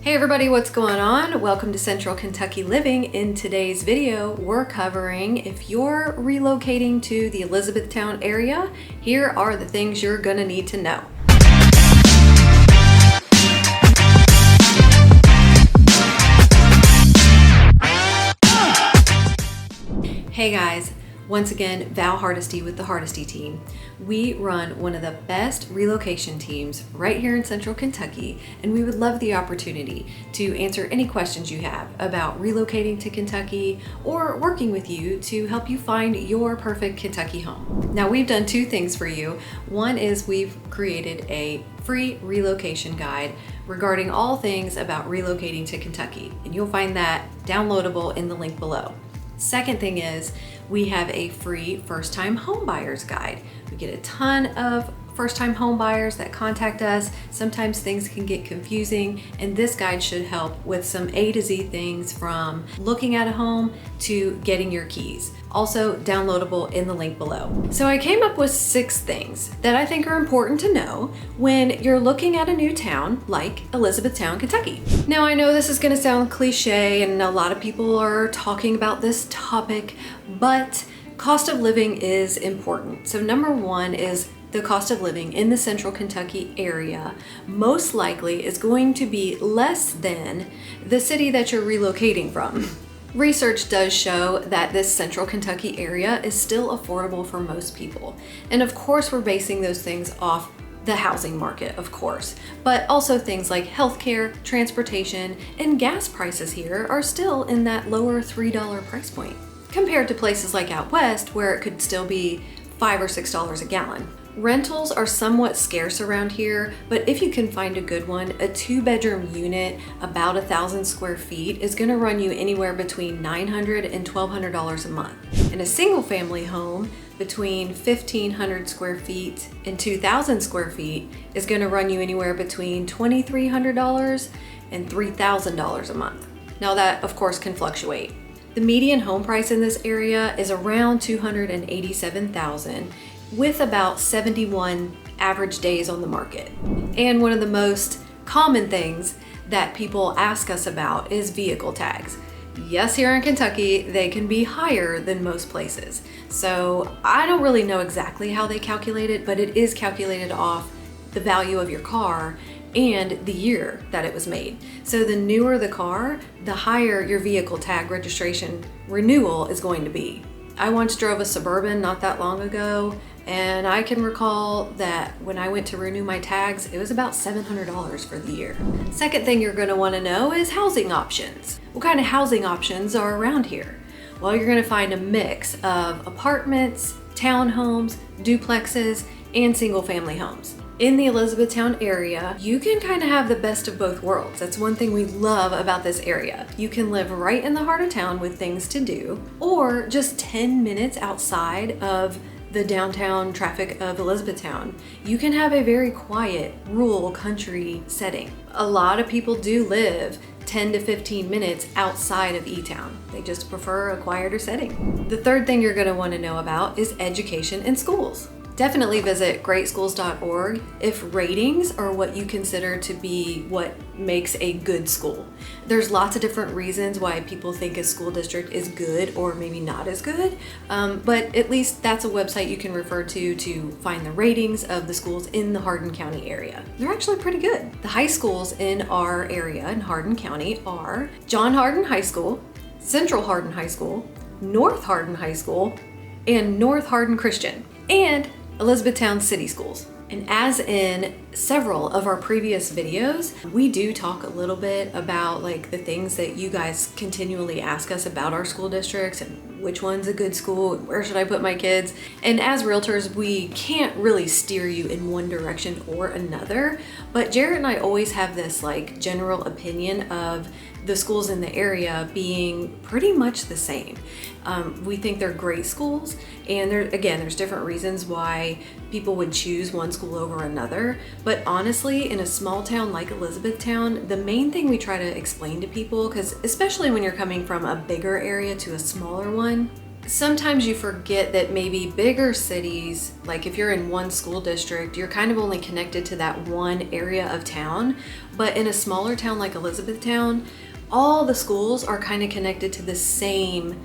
Hey everybody, what's going on? Welcome to Central Kentucky Living. In today's video, we're covering if you're relocating to the Elizabethtown area, here are the things you're gonna need to know. Hey guys, once again, Hardesty with the Hardesty team. We run one of the best relocation teams right here in Central Kentucky, and we would love the opportunity to answer any questions you have about relocating to Kentucky or working with you to help you find your perfect Kentucky home. Now, we've done two things for you. One is we've created a free relocation guide regarding all things about relocating to Kentucky, and you'll find that downloadable in the link below. Second thing is we have a free first-time home buyers guide. We get a ton of first-time home buyers that contact us. Sometimes things can get confusing, and this guide should help with some A to Z things from looking at a home to getting your keys. Also downloadable in the link below. So I came up with 6 things that I think are important to know when you're looking at a new town like Elizabethtown, Kentucky. Now I know this is gonna sound cliche and a lot of people are talking about this topic, but cost of living is important. So number 1 is the cost of living in the Central Kentucky area most likely is going to be less than the city that you're relocating from. Research does show that this Central Kentucky area is still affordable for most people. And of course, we're basing those things off the housing market, of course, but also things like healthcare, transportation, and gas prices here are still in that lower $3 price point compared to places like out west where it could still be $5 or $6 a gallon. Rentals are somewhat scarce around here, but if you can find a good one, a 2-bedroom unit, about 1,000 square feet, is gonna run you anywhere between $900 and $1,200 a month. And a single family home between 1,500 square feet and 2,000 square feet is gonna run you anywhere between $2,300 and $3,000 a month. Now that, of course, can fluctuate. The median home price in this area is around $287,000, with about 71 average days on the market. And one of the most common things that people ask us about is vehicle tags. Yes, here in Kentucky, they can be higher than most places. So I don't really know exactly how they calculate it, but it is calculated off the value of your car and the year that it was made. So the newer the car, the higher your vehicle tag registration renewal is going to be. I once drove a Suburban not that long ago, and I can recall that when I went to renew my tags, it was about $700 for the year. Second thing you're gonna wanna know is housing options. What kind of housing options are around here? Well, you're gonna find a mix of apartments, townhomes, duplexes, and single family homes. In the Elizabethtown area, you can kind of have the best of both worlds. That's one thing we love about this area. You can live right in the heart of town with things to do, or just 10 minutes outside of the downtown traffic of Elizabethtown. You can have a very quiet, rural country setting. A lot of people do live 10 to 15 minutes outside of E-Town. They just prefer a quieter setting. The third thing you're gonna wanna know about is education and schools. Definitely visit greatschools.org if ratings are what you consider to be what makes a good school. There's lots of different reasons why people think a school district is good or maybe not as good, but at least that's a website you can refer to find the ratings of the schools in the Hardin County area. They're actually pretty good. The high schools in our area in Hardin County are John Hardin High School, Central Hardin High School, North Hardin High School, and North Hardin Christian, and Elizabethtown City Schools. And as in several of our previous videos, we do talk a little bit about like the things that you guys continually ask us about our school districts and which one's a good school, where should I put my kids? And as realtors, we can't really steer you in one direction or another, but Jarrett and I always have this like general opinion of the schools in the area being pretty much the same. We think they're great schools, and there's different reasons why people would choose one school over another. But honestly, in a small town like Elizabethtown, the main thing we try to explain to people, because especially when you're coming from a bigger area to a smaller one, Sometimes you forget that maybe bigger cities, like if you're in one school district, you're kind of only connected to that one area of town. But in a smaller town like Elizabethtown, all the schools are kind of connected to the same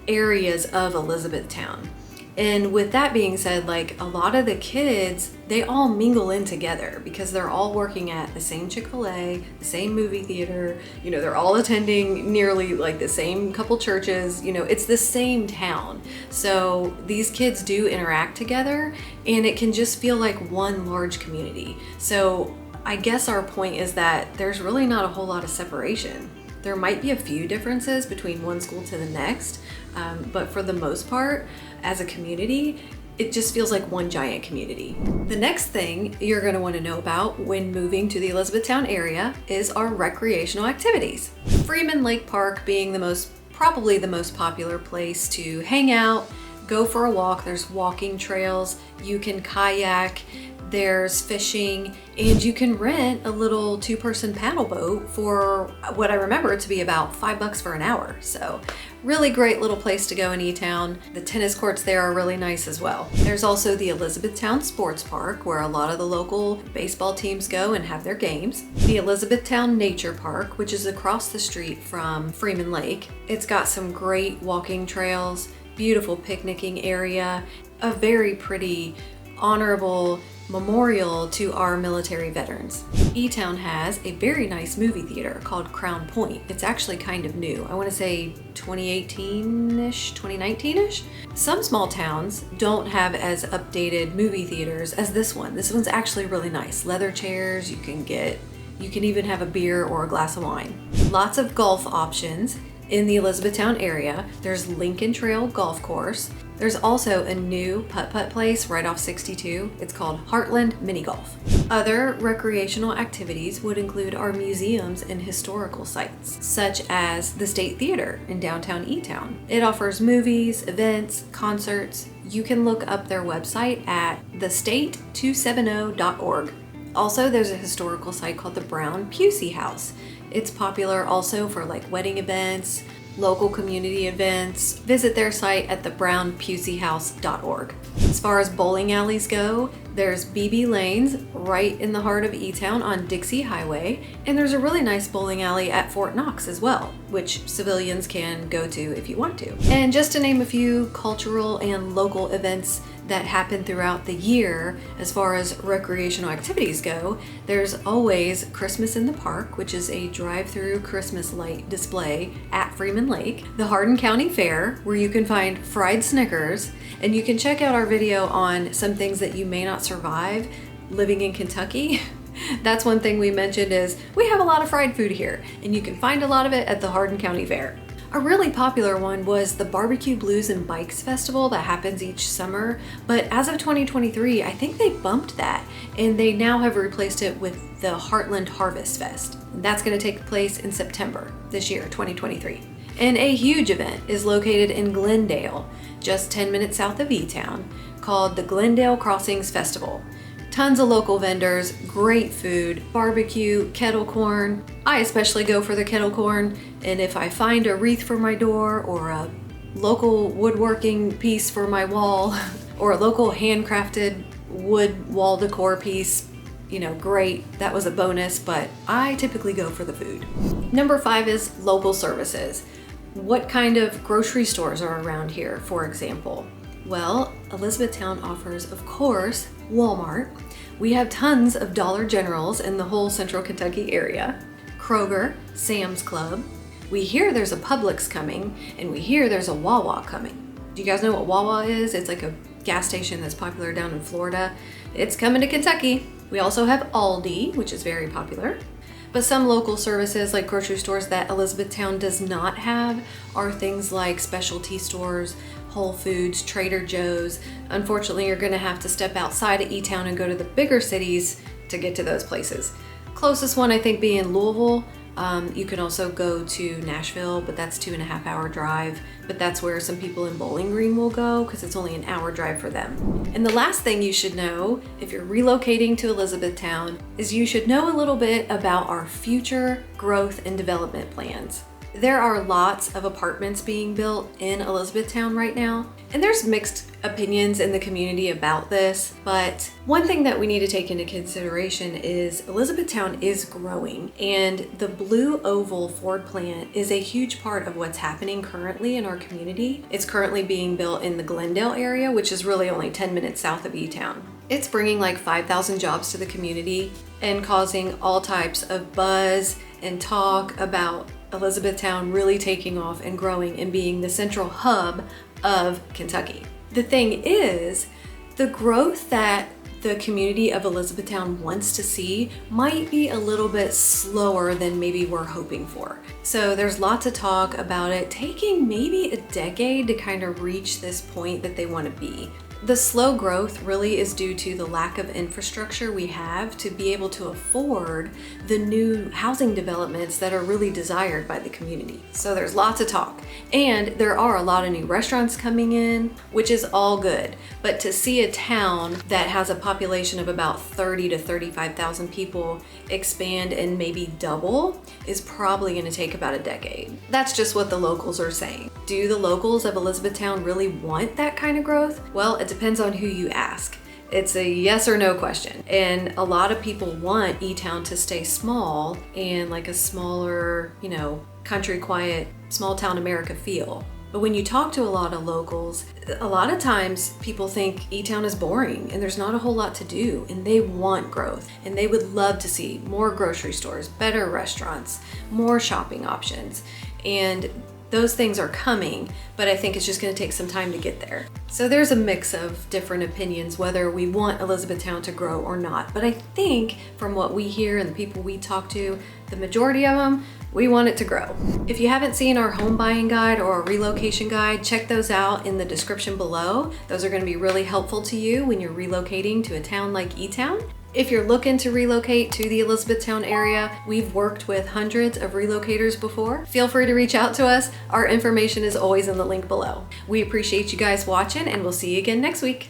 areas of Elizabethtown. And with that being said, like a lot of the kids, they all mingle in together because they're all working at the same Chick-fil-A, the same movie theater, they're all attending nearly like the same couple churches, it's the same town. So these kids do interact together and it can just feel like one large community. So I guess our point is that there's really not a whole lot of separation. There might be a few differences between one school to the next, but for the most part, as a community, it just feels like one giant community. The next thing you're going to want to know about when moving to the Elizabethtown area is our recreational activities. Freeman Lake Park being probably the most popular place to hang out, go for a walk. There's walking trails, you can kayak, there's fishing, and you can rent a little 2-person paddle boat for what I remember to be about $5 for an hour. So really great little place to go in E-Town. The tennis courts there are really nice as well. There's also the Elizabethtown Sports Park where a lot of the local baseball teams go and have their games. The Elizabethtown Nature Park, which is across the street from Freeman Lake. It's got some great walking trails, beautiful picnicking area, a very pretty, honorable memorial to our military veterans. E-Town has a very nice movie theater called Crown Point. It's actually kind of new. I want to say 2018-ish, 2019-ish. Some small towns don't have as updated movie theaters as this one. This one's actually really nice. Leather chairs, you can even have a beer or a glass of wine. Lots of golf options in the Elizabethtown area. There's Lincoln Trail Golf Course. There's also a new putt-putt place right off 62. It's called Heartland Mini Golf. Other recreational activities would include our museums and historical sites, such as the State Theater in downtown E-Town. It offers movies, events, concerts. You can look up their website at thestate270.org. Also, there's a historical site called the Brown Pusey House. It's popular also for like wedding events, local community events. Visit their site at thebrownpuseyhouse.org. As far as bowling alleys go, there's BB Lanes right in the heart of E-Town on Dixie Highway, and there's a really nice bowling alley at Fort Knox as well, which civilians can go to if you want to. And just to name a few cultural and local events that happen throughout the year as far as recreational activities go, there's always Christmas in the Park, which is a drive-through Christmas light display at Freeman Lake, the Hardin County Fair, where you can find fried Snickers, and you can check out our video on some things that you may not survive living in Kentucky. That's one thing we mentioned is we have a lot of fried food here, and you can find a lot of it at the Hardin County Fair. A really popular one was the Barbecue Blues and Bikes Festival that happens each summer, but as of 2023, I think they bumped that, and they now have replaced it with the Heartland Harvest Fest. That's going to take place in September this year, 2023. And a huge event is located in Glendale, just 10 minutes south of E-Town, called the Glendale Crossings Festival. Tons of local vendors, great food, barbecue, kettle corn. I especially go for the kettle corn, and if I find a wreath for my door or a local woodworking piece for my wall or a local handcrafted wood wall decor piece, great, that was a bonus, but I typically go for the food. Number 5 is local services. What kind of grocery stores are around here, for example? Well, Elizabethtown offers, of course, Walmart. We have tons of Dollar Generals in the whole central Kentucky area. Kroger, Sam's Club. We hear there's a Publix coming, and we hear there's a Wawa coming. Do you guys know what Wawa is? It's like a gas station that's popular down in Florida. It's coming to Kentucky. We also have Aldi, which is very popular. But some local services like grocery stores that Elizabethtown does not have are things like specialty stores, Whole Foods, Trader Joe's. Unfortunately, you're gonna have to step outside of E-Town and go to the bigger cities to get to those places. Closest one I think being Louisville. You can also go to Nashville, but that's 2.5-hour drive. But that's where some people in Bowling Green will go because it's only an hour drive for them. And the last thing you should know if you're relocating to Elizabethtown is you should know a little bit about our future growth and development plans. There are lots of apartments being built in Elizabethtown right now, and there's mixed opinions in the community about this, but one thing that we need to take into consideration is Elizabethtown is growing, and the Blue Oval Ford plant is a huge part of what's happening currently in our community. It's currently being built in the Glendale area, which is really only 10 minutes south of E-Town. It's bringing like 5,000 jobs to the community and causing all types of buzz and talk about Elizabethtown really taking off and growing and being the central hub of Kentucky. The thing is, the growth that the community of Elizabethtown wants to see might be a little bit slower than maybe we're hoping for. So there's lots of talk about it taking maybe a decade to kind of reach this point that they want to be. The slow growth really is due to the lack of infrastructure we have to be able to afford the new housing developments that are really desired by the community. So there's lots of talk, and there are a lot of new restaurants coming in, which is all good. But to see a town that has a population of about 30 to 35,000 people expand and maybe double is probably going to take about a decade. That's just what the locals are saying. Do the locals of Elizabethtown really want that kind of growth? Well, it depends on who you ask. It's a yes or no question. And a lot of people want E-Town to stay small and like a smaller, country quiet, small town America feel. But when you talk to a lot of locals, a lot of times people think E-Town is boring and there's not a whole lot to do, and they want growth and they would love to see more grocery stores, better restaurants, more shopping options. And those things are coming, but I think it's just going to take some time to get there. So there's a mix of different opinions whether we want Elizabethtown to grow or not. But I think from what we hear and the people we talk to, the majority of them, we want it to grow. If you haven't seen our home buying guide or our relocation guide, check those out in the description below. Those are going to be really helpful to you when you're relocating to a town like E-Town. If you're looking to relocate to the Elizabethtown area, we've worked with hundreds of relocators before. Feel free to reach out to us. Our information is always in the link below. We appreciate you guys watching, and we'll see you again next week.